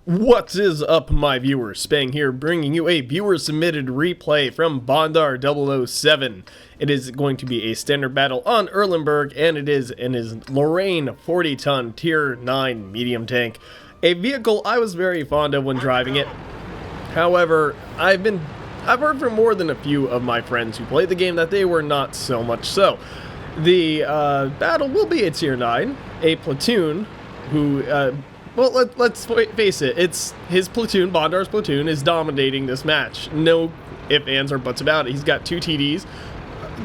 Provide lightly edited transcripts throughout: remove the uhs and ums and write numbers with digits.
What is up, my viewers? Spang here, bringing you a viewer-submitted replay from Bondar007. It is going to be a standard battle on Erlenberg, and it is in his Lorr40t Tier 9 medium tank, a vehicle I was very fond of when driving it. However, I've heard from more than a few of my friends who played the game that they were not so much so. The battle will be a Tier 9, a platoon who... well, let's face it, it's his platoon, Bondar's platoon, is dominating this match. No ifs, ands, or buts about it. He's got two TDs,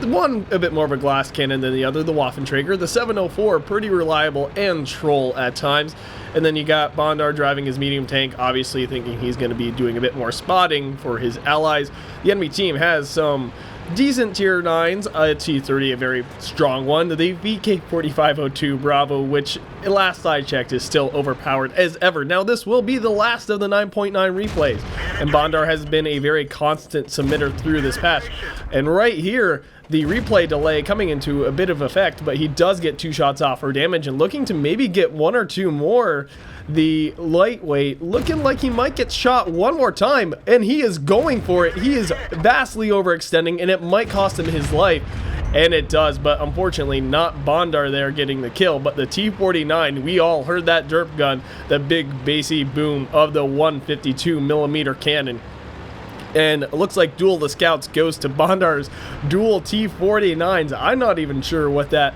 one a bit more of a glass cannon than the other, the Waffenträger. The 704, pretty reliable and troll at times. And then you got Bondar driving his medium tank, obviously thinking he's going to be doing a bit more spotting for his allies. The enemy team has some decent tier 9s, a T30, a very strong one, the VK4502 Bravo, which last I checked is still overpowered as ever. Now this will be the last of the 9.9 replays, and Bondar has been a very constant submitter through this patch. And right here, the replay delay coming into a bit of effect, but he does get 2 shots off for damage and looking to maybe get 1 or 2 more. The lightweight looking like he might get shot one more time, and he is going for it. He is vastly overextending, and it might cost him his life, and it does, but unfortunately not Bondar there getting the kill, but the T49. We all heard that derp gun, the big bassy boom of the 152mm cannon. And it looks like Duel the Scouts goes to Bondar's dual T49s. I'm not even sure what that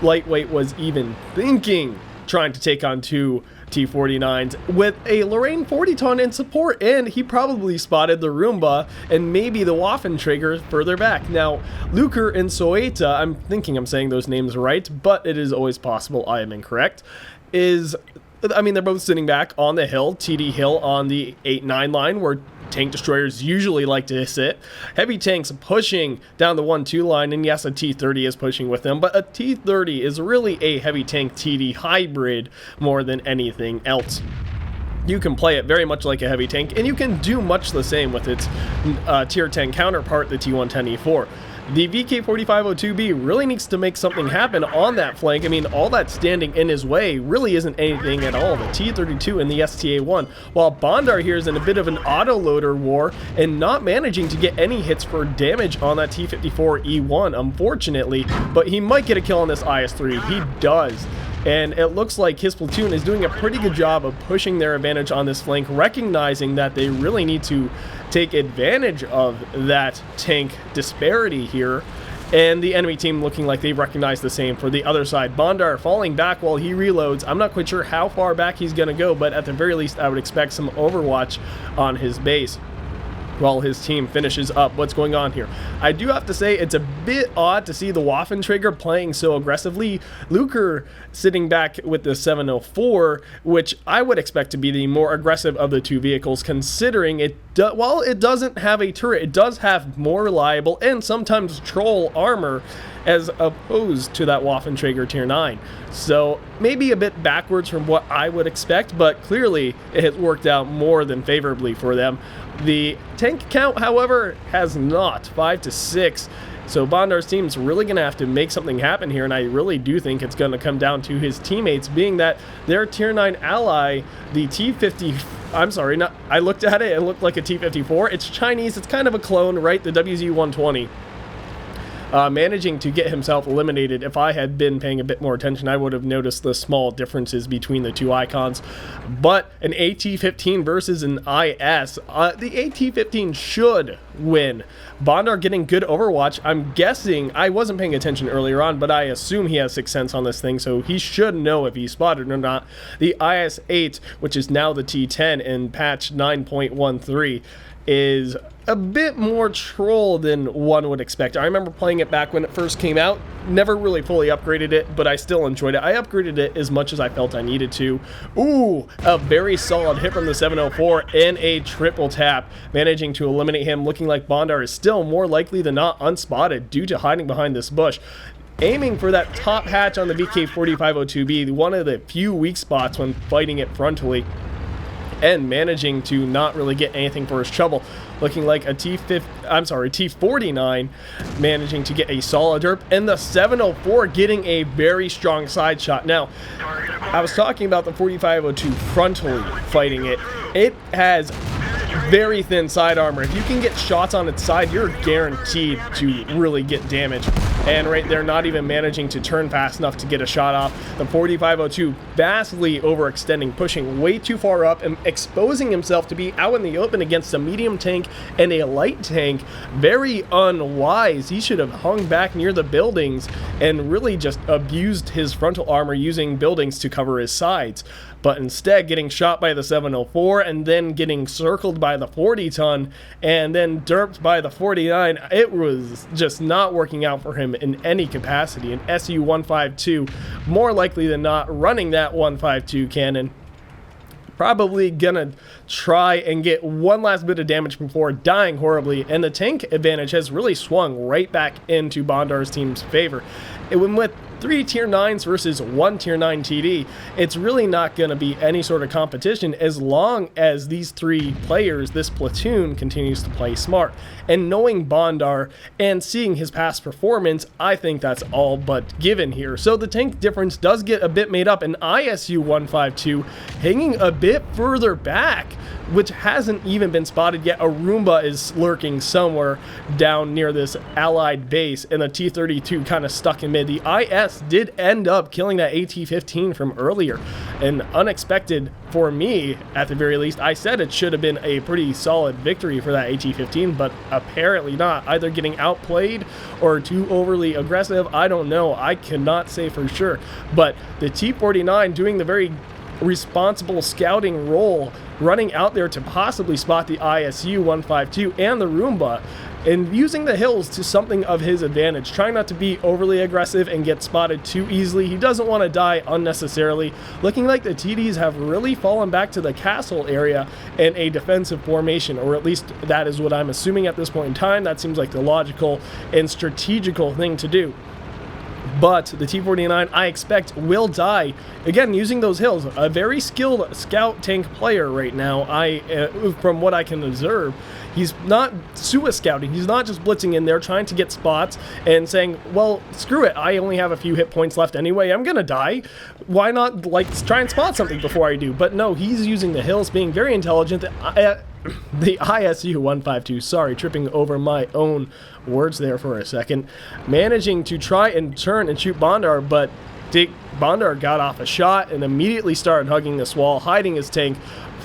lightweight was even thinking, trying to take on 2 T49s with a Lorr40t in support, and he probably spotted the Roomba and maybe the Waffenträger further back. Now, Lorr40t, I'm thinking I'm saying those names right, but it is always possible I am incorrect, they're both sitting back on the hill, TD Hill on the 8-9 line where tank destroyers usually like to sit. Heavy tanks pushing down the 1-2 line, and yes, a T30 is pushing with them, but a T30 is really a heavy tank TD hybrid more than anything else. You can play it very much like a heavy tank, and you can do much the same with its tier 10 counterpart, the T110E4. The VK4502B really needs to make something happen on that flank. I mean, all that standing in his way really isn't anything at all. The T32 and the STA1, while Bondar here is in a bit of an autoloader war and not managing to get any hits for damage on that T54E1, unfortunately, but he might get a kill on this IS-3. He does. And it looks like his platoon is doing a pretty good job of pushing their advantage on this flank, recognizing that they really need to take advantage of that tank disparity here. And the enemy team looking like they recognize the same for the other side. Bondar falling back while he reloads. I'm not quite sure how far back he's going to go, but at the very least I would expect some overwatch on his base while his team finishes up what's going on here. I do have to say it's a bit odd to see the Waffenträger playing so aggressively. Lorr sitting back with the 704, which I would expect to be the more aggressive of the two vehicles, considering it while it doesn't have a turret, it does have more reliable and sometimes troll armor as opposed to that Waffenträger tier 9. So maybe a bit backwards from what I would expect, but clearly it has worked out more than favorably for them. The tank count, however, has not, 5 to 6. So Bondar's team is really going to have to make something happen here, and I really do think it's going to come down to his teammates, being that their tier 9 ally, the T50, I looked at it and it looked like a T54. It's Chinese, it's kind of a clone, right? The WZ-120. Managing to get himself eliminated. If I had been paying a bit more attention, I would have noticed the small differences between the two icons. But an AT-15 versus an IS, the AT-15 should win. Bondar getting good overwatch. I'm guessing, I wasn't paying attention earlier on, but I assume he has 6th sense on this thing, so he should know if he's spotted or not. The IS-8, which is now the T10 in patch 9.13, is a bit more troll than one would expect. I remember playing it back when it first came out, never really fully upgraded it, but I still enjoyed it. I upgraded it as much as I felt I needed to. Ooh, a very solid hit from the 704 and a triple tap, managing to eliminate him, looking like Bondar is still more likely than not unspotted due to hiding behind this bush. Aiming for that top hatch on the VK4502B, one of the few weak spots when fighting it frontally. and managing to not really get anything for his trouble. Looking like a T49 managing to get a solid derp, and the 704 getting a very strong side shot. Now, I was talking about the 4502 frontally fighting it. It has very thin side armor. If you can get shots on its side, you're guaranteed to really get damage. And right there, not even managing to turn fast enough to get a shot off. The 4502 vastly overextending, pushing way too far up and exposing himself to be out in the open against a medium tank and a light tank. Very unwise. He should have hung back near the buildings and really just abused his frontal armor using buildings to cover his sides. But instead getting shot by the 704 and then getting circled by the 40-ton and then derped by the 49. It was just not working out for him in any capacity. An SU-152, more likely than not, running that 152 cannon. Probably gonna try and get one last bit of damage before dying horribly, and the tank advantage has really swung right back into Bondar's team's favor. It went with 3 tier 9s versus 1 tier 9 TD. It's really not going to be any sort of competition as long as these 3 players, this platoon, continues to play smart. And knowing Bondar and seeing his past performance, I think that's all but given here. So the tank difference does get a bit made up, and ISU-152 hanging a bit further back, which hasn't even been spotted yet. A Roomba is lurking somewhere down near this allied base, and the T-32 kind of stuck in mid. The IS did end up killing that AT-15 from earlier, and unexpected for me at the very least. I said it should have been a pretty solid victory for that AT-15, but apparently not. Either getting outplayed or too overly aggressive, I don't know. I cannot say for sure, but the T-49 doing the very responsible scouting role, running out there to possibly spot the ISU-152 and the Roomba, and using the hills to something of his advantage, trying not to be overly aggressive and get spotted too easily. He doesn't want to die unnecessarily. Looking like the TDs have really fallen back to the castle area in a defensive formation, or at least that is what I'm assuming at this point in time. That seems like the logical and strategical thing to do. But the T-49, I expect, will die. Again, using those hills. A very skilled scout tank player right now, from what I can observe. He's not scouting. He's not just blitzing in there trying to get spots and saying, well, screw it, I only have a few hit points left anyway, I'm gonna die. Why not, like, try and spot something before I do? But no, he's using the hills, being very intelligent. The ISU-152, sorry, tripping over my own words there for a second, managing to try and turn and shoot Bondar, but Bondar got off a shot and immediately started hugging this wall, hiding his tank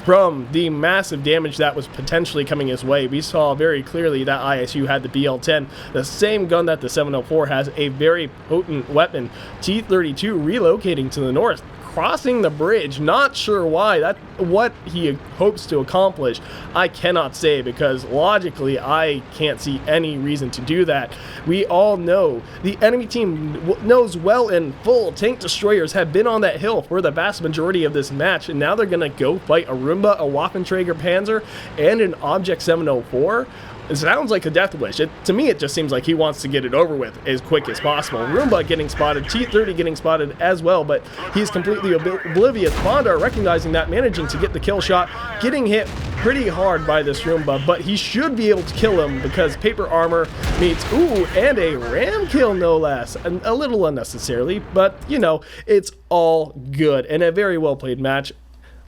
from the massive damage that was potentially coming his way. We saw very clearly that ISU had the BL-10, the same gun that the 704 has, a very potent weapon. T-32 relocating to the north, crossing the bridge, not sure why. That's what he hopes to accomplish. I cannot say, because logically I can't see any reason to do that. We all know, the enemy team knows well in full, tank destroyers have been on that hill for the vast majority of this match, and now they're gonna go fight a Roomba, a Waffenträger Panzer, and an Object 704. It sounds like a death wish. To me, it just seems like he wants to get it over with as quick as possible. Roomba getting spotted, T-30 getting spotted as well, but he's completely oblivious. Bondar recognizing that, managing to get the kill shot, getting hit pretty hard by this Roomba, but he should be able to kill him because paper armor meets, ooh, and a ram kill no less. A little unnecessarily, but, you know, it's all good and a very well played match.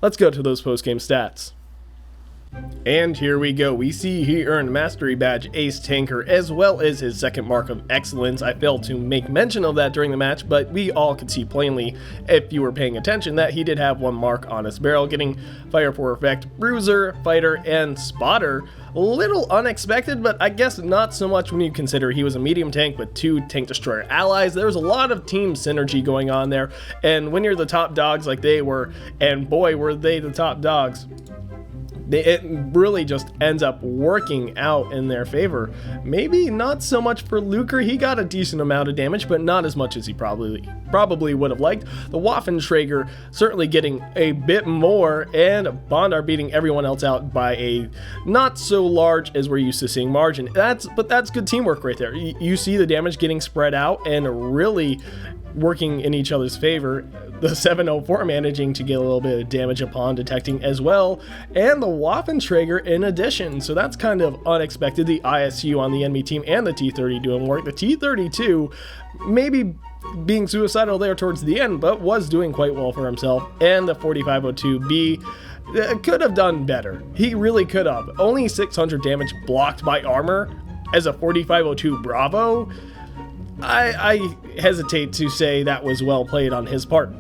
Let's go to those post-game stats. And here we go. We see he earned Mastery Badge Ace Tanker as well as his second mark of excellence. I failed to make mention of that during the match, but we all could see plainly, if you were paying attention, that he did have one mark on his barrel, getting Fire for Effect, Bruiser, Fighter, and Spotter. A little unexpected, but I guess not so much when you consider he was a medium tank with 2 tank destroyer allies. There's a lot of team synergy going on there, and when you're the top dogs like they were, and boy were they the top dogs, it really just ends up working out in their favor. Maybe not so much for Luker. He got a decent amount of damage, but not as much as he probably would have liked. The Waffenträger certainly getting a bit more, and Bondar beating everyone else out by a not so large as we're used to seeing margin. But that's good teamwork right there. You see the damage getting spread out and really working in each other's favor. The 704 managing to get a little bit of damage upon detecting as well, and the Waffenträger in addition. So that's kind of unexpected. The ISU on the enemy team and the T30 doing work. The T32 maybe being suicidal there towards the end, but was doing quite well for himself. And the 4502B could have done better. He really could have. Only 600 damage blocked by armor as a 4502 Bravo. I hesitate to say that was well played on his part.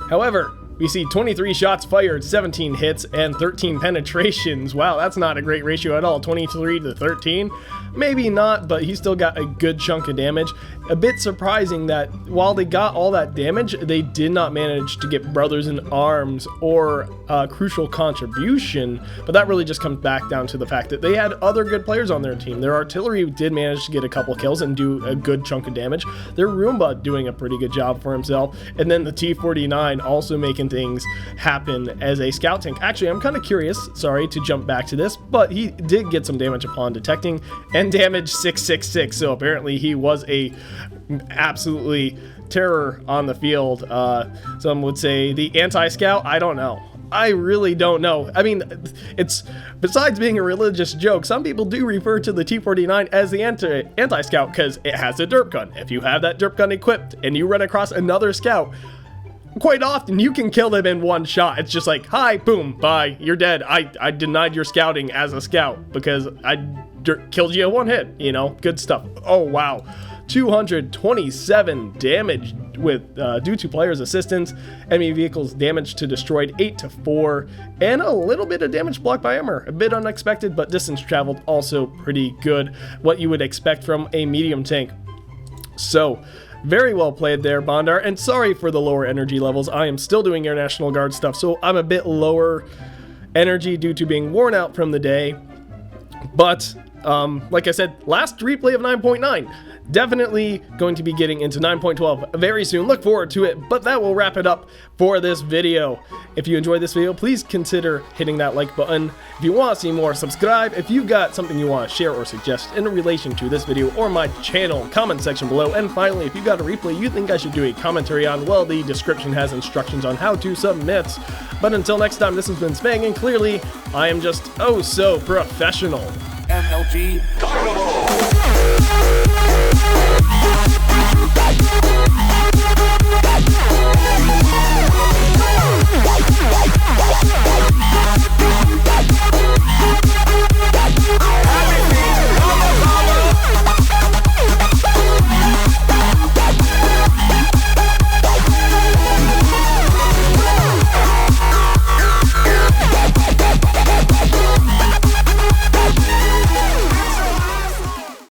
However, we see 23 shots fired, 17 hits, and 13 penetrations. Wow, that's not a great ratio at all. 23 to 13. Maybe not, but he still got a good chunk of damage. A bit surprising that while they got all that damage, they did not manage to get Brothers in Arms or a crucial contribution, but that really just comes back down to the fact that they had other good players on their team. Their artillery did manage to get a couple kills and do a good chunk of damage. Their Roomba doing a pretty good job for himself, and then the T49 also making things happen as a scout tank. Actually, I'm kind of curious, sorry to jump back to this, but he did get some damage upon detecting, and damage 666, so apparently he was a absolutely terror on the field. Some would say the anti-scout. I don't know. I really don't know. I mean, it's besides being a religious joke, some people do refer to the T49 as the anti-scout because it has a derp gun. If you have that derp gun equipped and you run across another scout, quite often you can kill them in one shot. It's just like, hi, boom, bye, you're dead. I denied your scouting as a scout because I killed you in one hit, you know, good stuff. Oh, wow. 227 damage with due to players' assistance. Enemy vehicles damage to destroyed 8 to 4, and a little bit of damage blocked by armor. A bit unexpected, but distance traveled also pretty good. What you would expect from a medium tank. So, very well played there, Bondar, and sorry for the lower energy levels. I am still doing Air National Guard stuff, so I'm a bit lower energy due to being worn out from the day. But, like I said, last replay of 9.9. Definitely going to be getting into 9.12 very soon. Look forward to it, but that will wrap it up for this video. If you enjoyed this video, please consider hitting that like button. If you want to see more, subscribe. If you've got something you want to share or suggest in relation to this video or my channel, comment section below. And finally, if you've got a replay you think I should do a commentary on, well, the description has instructions on how to submit. But until next time, this has been Spang, and clearly, I am just oh so professional. MLG Dynamo!